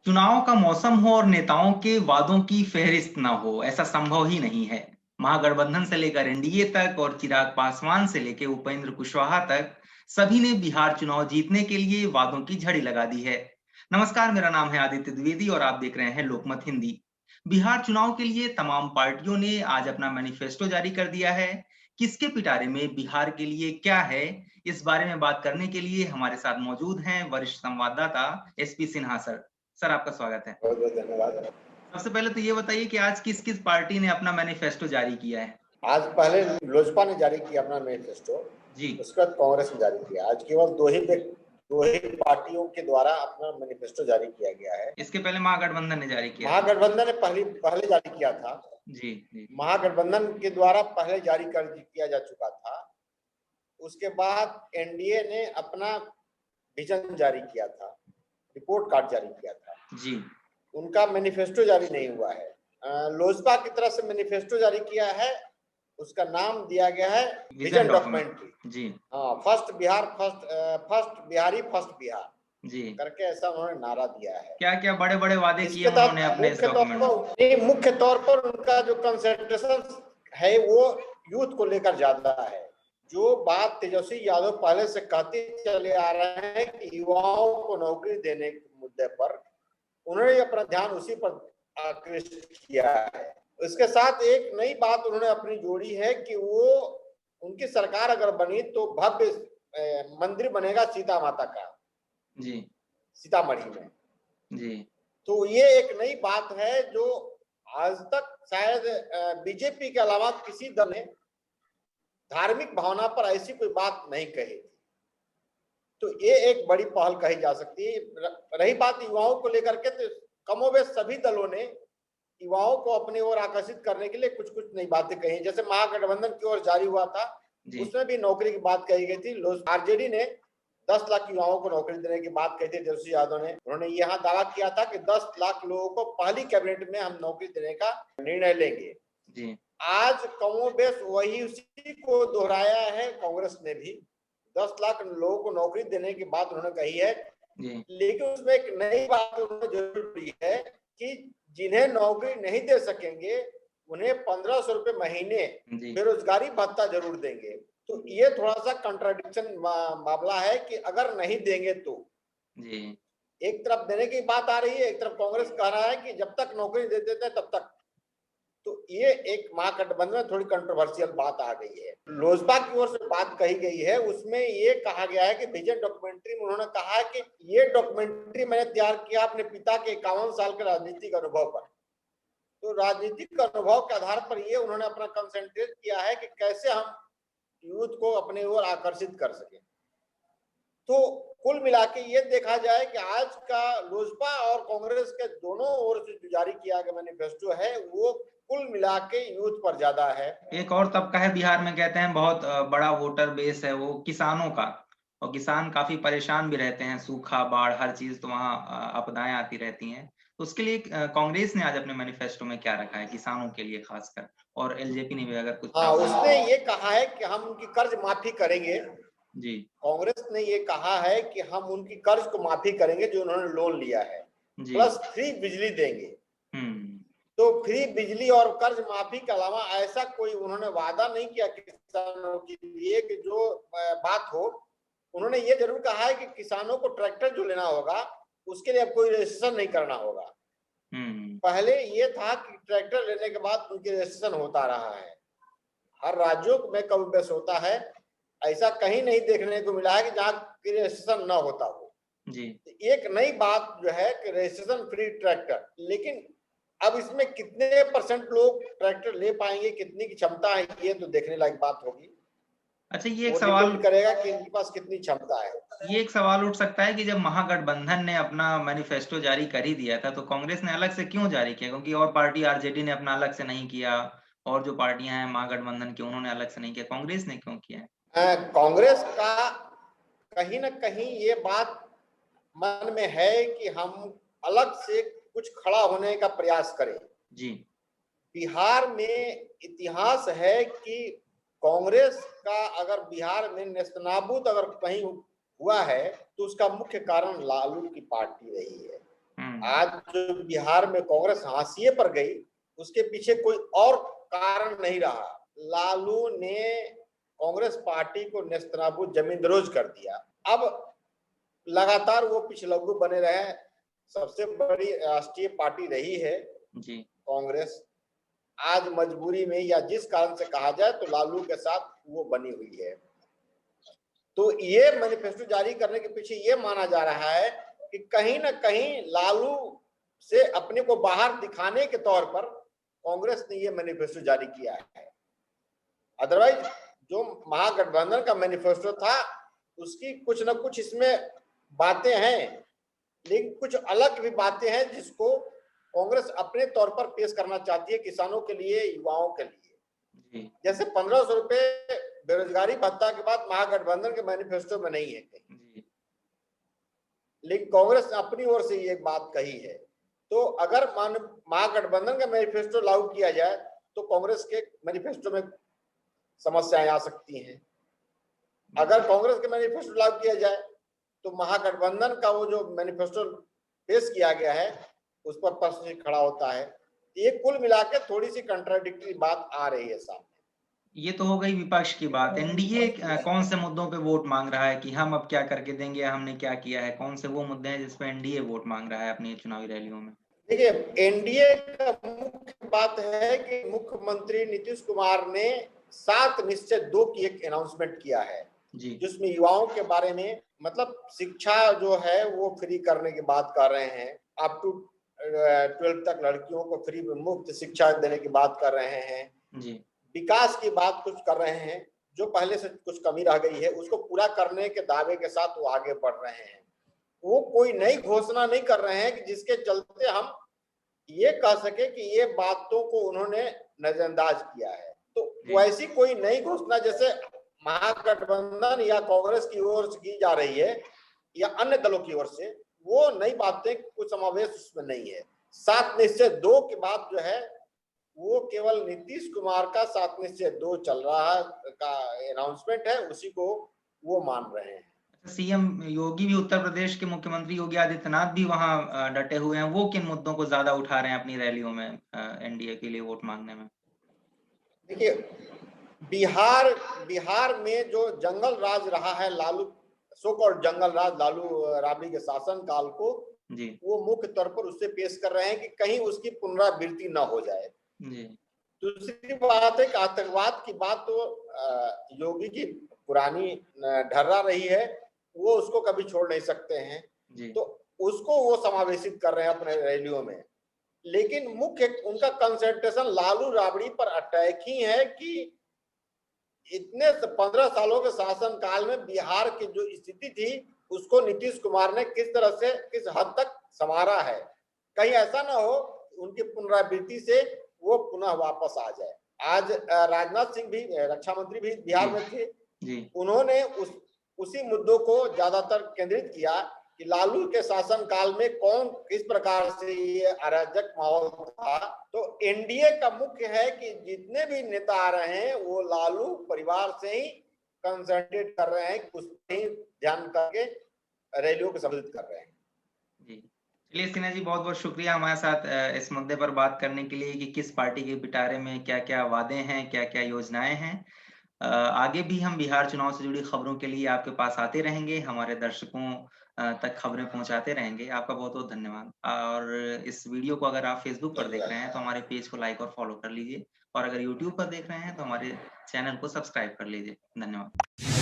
चुनाव का मौसम हो और नेताओं के वादों की फेहरिस्त न हो, ऐसा संभव ही नहीं है। महागठबंधन से लेकर एनडीए तक और चिराग पासवान से लेकर उपेंद्र कुशवाहा तक सभी ने बिहार चुनाव जीतने के लिए वादों की झड़ी लगा दी है। नमस्कार, मेरा नाम है आदित्य द्विवेदी और आप देख रहे हैं लोकमत हिंदी। बिहार चुनाव के लिए तमाम पार्टियों ने आज अपना मैनिफेस्टो जारी कर दिया है। किसके पिटारे में बिहार के लिए क्या है, इस बारे में बात करने के लिए हमारे साथ मौजूद हैं वरिष्ठ संवाददाता एसपी सिन्हा सर। सर, आपका स्वागत है। बहुत बहुत धन्यवाद। सबसे पहले तो ये बताइए कि आज किस किस पार्टी ने अपना मैनिफेस्टो जारी किया है। आज पहले लोजपा ने जारी किया अपना मैनिफेस्टो, जी। उसके बाद कांग्रेस ने जारी किया। आज केवल दो ही पार्टियों के द्वारा अपना मैनिफेस्टो जारी किया गया है। इसके पहले महागठबंधन ने जारी किया था। महागठबंधन ने पहले जारी किया था। जी जी। महागठबंधन के द्वारा पहले जारी कर किया जा चुका था। उसके बाद एनडीए ने अपना विजन जारी किया था, रिपोर्ट कार्ड जारी किया था। जी। उनका मैनिफेस्टो जारी नहीं हुआ है। लोजपा की तरफ से मैनिफेस्टो जारी किया है, उसका नाम दिया गया है विजन डॉक्यूमेंट्री। जी। हाँ, first Bihar, first Bihari, first Bihar जी करके ऐसा उन्होंने नारा दिया है। क्या क्या बड़े बड़े वादे किए इसके उन्होंने तहत अपने इस डॉक्यूमेंट में? मुख्य तौर पर उनका जो कंसंट्रेशन है वो यूथ को लेकर ज्यादा है। जो बात तेजस्वी यादव पहले से कहते चले आ रहे हैं कि युवाओं को नौकरी देने के मुद्दे पर उन्होंने अपना ध्यान उसी पर आकृष्ट किया है। इसके साथ एक नई बात उन्होंने अपनी जोड़ी है कि वो उनकी सरकार अगर बनी तो भव्य मंदिर बनेगा सीता माता का, जी। सीतामढ़ी में। जी। तो ये एक नई बात है जो आज तक शायद बीजेपी के अलावा किसी दल ने धार्मिक भावना पर ऐसी कोई बात नहीं कही थी। तो ये एक बड़ी पहल कही जा सकती है। रही बात युवाओं को लेकर के, तो कमोबेश सभी दलों ने युवाओं को अपनी ओर आकर्षित करने के लिए कुछ कुछ नई बातें कही। जैसे महागठबंधन की ओर जारी हुआ था, उसमें भी नौकरी की बात कही गई थी। आरजेडी ने 10 लाख युवाओं को नौकरी देने की बात कही थी तेजस्वी यादव ने। उन्होंने यहाँ दावा किया था कि 10 लाख लोगों को पहली कैबिनेट में हम नौकरी देने का निर्णय लेंगे। जी। आज कमोबेश वही उसी को दोहराया है कांग्रेस ने भी। 10 लाख लोगों को नौकरी देने की बात उन्होंने कही है। लेकिन उसमें एक नई बात उन्होंने जरूर की है कि जिन्हें नौकरी नहीं दे सकेंगे उन्हें 1500 रुपए महीने बेरोजगारी भत्ता जरूर देंगे। तो ये थोड़ा सा कंट्राडिक्शन मामला है कि अगर नहीं देंगे तो जी। एक तरफ देने की बात आ रही है, एक तरफ कांग्रेस कह रहा है कि जब तक नौकरी दे देते हैं तब तक। तो ये एक महागठबंधन में थोड़ी कंट्रोवर्शियल बात आ गई है। लोजपा की ओर से बात कही गई है, उसमें ये कहा गया है कि विजन डॉक्यूमेंट्री में उन्होंने कहा है कि ये डॉक्यूमेंट्री मैंने तैयार किया अपने पिता के 51 साल के राजनीतिक अनुभव पर। तो राजनीतिक अनुभव के आधार पर ये उन्होंने अपना कंसंट्रेट किया है कि कैसे हम यूथ को अपने ओर आकर्षित कर सके। तो कुल मिला के ये देखा जाए कि आज का लोजपा और कांग्रेस के दोनों ओर से जो जारी किया गया मैनिफेस्टो है वो कुल मिला के यूथ पर ज्यादा है। एक और तबका है बिहार में, कहते हैं बहुत बड़ा वोटर बेस है वो किसानों का, और किसान काफी परेशान भी रहते हैं, सूखा, बाढ़, हर चीज तो वहाँ आपदाएं आती रहती हैं। तो उसके लिए कांग्रेस ने आज अपने मैनिफेस्टो में क्या रखा है किसानों के लिए खासकर, और एलजेपी ने भी अगर कुछ हाँ, उसने ये कहा है कि हम उनकी कर्ज माफी करेंगे। जी। कांग्रेस ने ये कहा है कि हम उनकी कर्ज को माफी करेंगे जो उन्होंने लोन लिया है, प्लस फ्री बिजली देंगे। तो फ्री बिजली और कर्ज माफी के अलावा ऐसा कोई उन्होंने वादा नहीं किया किसानों के लिए कि जो बात हो। उन्होंने ये जरूर कहा है कि किसानों को ट्रैक्टर जो लेना होगा उसके लिए अब कोई रजिस्ट्रेशन नहीं करना होगा। पहले ये था कि ट्रैक्टर लेने के बाद उनकी रजिस्ट्रेशन होता रहा है, हर राज्यों में कमोबेश होता है। ऐसा कहीं नहीं देखने को मिला है कि जहाँ रजिस्ट्रेशन न होता हो। जी। एक नई बात जो है कि रजिस्ट्रेशन फ्री ट्रैक्टर, लेकिन अब इसमें कितने परसेंट लोग ट्रैक्टर ले पाएंगे, कितनी की क्षमता है, ये तो देखने लायक बात होगी। अच्छा, ये एक सवाल करेगा कि इनके पास कितनी क्षमता है। ये एक सवाल उठ सकता है कि जब महागठबंधन ने अपना मैनिफेस्टो जारी कर ही दिया था तो कांग्रेस ने अलग से क्यों जारी किया, क्योंकि और पार्टी आरजेडी ने अपना अलग से नहीं किया, और जो पार्टियां हैं महागठबंधन की उन्होंने अलग से नहीं किया, कांग्रेस ने क्यों किया? कांग्रेस का कहीं ना कहीं ये बात मन में है कि हम अलग से कुछ खड़ा होने का प्रयास करें। जी। बिहार में इतिहास है कि कांग्रेस का अगर बिहार में नेस्तनाबूद अगर कहीं हुआ है तो उसका मुख्य कारण लालू की पार्टी रही है। आज जो बिहार में कांग्रेस हाशिए पर गई, उसके पीछे कोई और कारण नहीं रहा। लालू ने कांग्रेस पार्टी को नेस्तनाबूद जमींदोज कर दिया। अब लगातार वो पिछलग्गू बने रहे। सबसे बड़ी राष्ट्रीय पार्टी रही है जी कांग्रेस, आज मजबूरी में या जिस कारण से कहा जाए तो लालू के साथ वो बनी हुई है। तो ये मैनिफेस्टो जारी करने के पीछे ये माना जा रहा है कि कहीं ना कहीं लालू से अपने को बाहर दिखाने के तौर पर कांग्रेस ने ये मैनिफेस्टो जारी किया है। अदरवाइज जो महागठबंधन का मैनिफेस्टो था उसकी कुछ ना कुछ इसमें बातें हैं, लेकिन कुछ अलग भी बातें हैं जिसको कांग्रेस अपने तौर पर पेश करना चाहती है किसानों के लिए, युवाओं के लिए। जैसे 1500 रुपए बेरोजगारी भत्ता के बाद महागठबंधन के मैनिफेस्टो में नहीं है कहीं, लेकिन कांग्रेस ने अपनी ओर से ये बात कही है। तो अगर महागठबंधन का मैनिफेस्टो लागू किया जाए तो कांग्रेस के मैनिफेस्टो में समस्याएं आ सकती हैं। अगर कांग्रेस के मैनिफेस्टो लागू किया जाए तो महागठबंधन का वो जो मैनिफेस्टो पेश किया गया है उस पर प्रश्न खड़ा होता है। ये कुल मिलाकर थोड़ी सी कंट्राडिक्टरी बात आ रही है सामने। ये तो हो गई विपक्ष की बात। एनडीए कौन से मुद्दों पे वोट मांग रहा है कि हम अब क्या करके देंगे, हमने क्या किया है? कौन से वो मुद्दे हैं जिस पे एनडीए वोट मांग रहा है अपनी चुनावी रैलियों में? देखिए, एनडीए का मुख्य बात है कि मुख्यमंत्री नीतीश कुमार ने 7 निश्चय 2 की एक अनाउंसमेंट किया है जिसमें युवाओं के बारे में, मतलब शिक्षा जो है वो फ्री करने की बात कर रहे हैं। अप टू 12 तक लड़कियों को फ्री मुफ्त शिक्षा देने की बात कर रहे हैं जी। विकास की बात कुछ कर रहे हैं, जो पहले से कुछ कमी रह गई है उसको पूरा करने के दावे के साथ वो आगे बढ़ रहे हैं। वो कोई नई घोषणा नहीं कर रहे हैं कि जिसके चलते हम ये कह सके कि ये बातों को उन्होंने नजरअंदाज किया है। तो वैसी कोई नई घोषणा जैसे महागठबंधन या कांग्रेस की ओर से की जा रही है या अन्य दलों की ओर से, वो नई बातें कुछ समावेश उसमें नहीं है। 7 निश्चय 2 के बाद जो है वो केवल नीतीश कुमार का 7 निश्चय 2 चल रहा है का अनाउंसमेंट है, उसी को वो मान रहे हैं। सीएम योगी भी, उत्तर प्रदेश के मुख्यमंत्री योगी आदित्यनाथ भी वहां डटे हुए हैं। वो किन मुद्दों को ज्यादा उठा रहे हैं अपनी रैलियों में एनडीए के लिए वोट मांगने में? देखिए, बिहार में जो जंगल राज रहा है लालू, सो कॉल्ड जंगल राज लालू राबड़ी के शासन काल को जी। वो मुख्य तौर पर उससे पेश कर रहे हैं कि कहीं उसकी पुनरावृत्ति न हो जाए जी। दूसरी बात है कि आतंकवाद की बात तो योगी की पुरानी ढर्रा रही है, वो उसको कभी छोड़ नहीं सकते हैं जी। तो उसको वो समावेशित कर रहे हैं अपने रैलियों में। लेकिन मुख्य उनका कंसंट्रेशन लालू राबड़ी पर अटैक ही है कि इतने 15 सालों के शासन काल में बिहार की जो स्थिति थी उसको नीतीश कुमार ने किस तरह से, किस हद तक संवारा है। कहीं ऐसा ना हो उनकी पुनरावृत्ति से वो पुनः वापस आ जाए। आज राजनाथ सिंह भी, रक्षा मंत्री भी बिहार में थे जी। उन्होंने उसी मुद्दों को ज्यादातर केंद्रित किया कि लालू के शासन काल में कौन किस प्रकार से ये अराजक माहौल था। तो एनडीए का मुख्य है कि जितने भी नेता आ रहे हैं वो लालू परिवार से ही कंसंट्रेट कर रहे हैं, उस पर ही ध्यान करके रैलियों को संबोधित कर रहे हैं जी। चलिए सिन्हा जी, बहुत बहुत शुक्रिया हमारे साथ इस मुद्दे पर बात करने के लिए कि किस पार्टी के पिटारे में क्या क्या वादे हैं, क्या क्या योजनाएं हैं। आगे भी हम बिहार चुनाव से जुड़ी खबरों के लिए आपके पास आते रहेंगे, हमारे दर्शकों तक खबरें पहुंचाते रहेंगे। आपका बहुत बहुत धन्यवाद। और इस वीडियो को अगर आप फेसबुक पर देख रहे हैं तो हमारे पेज को लाइक और फॉलो कर लीजिए, और अगर यूट्यूब पर देख रहे हैं तो हमारे चैनल को सब्सक्राइब कर लीजिए। धन्यवाद।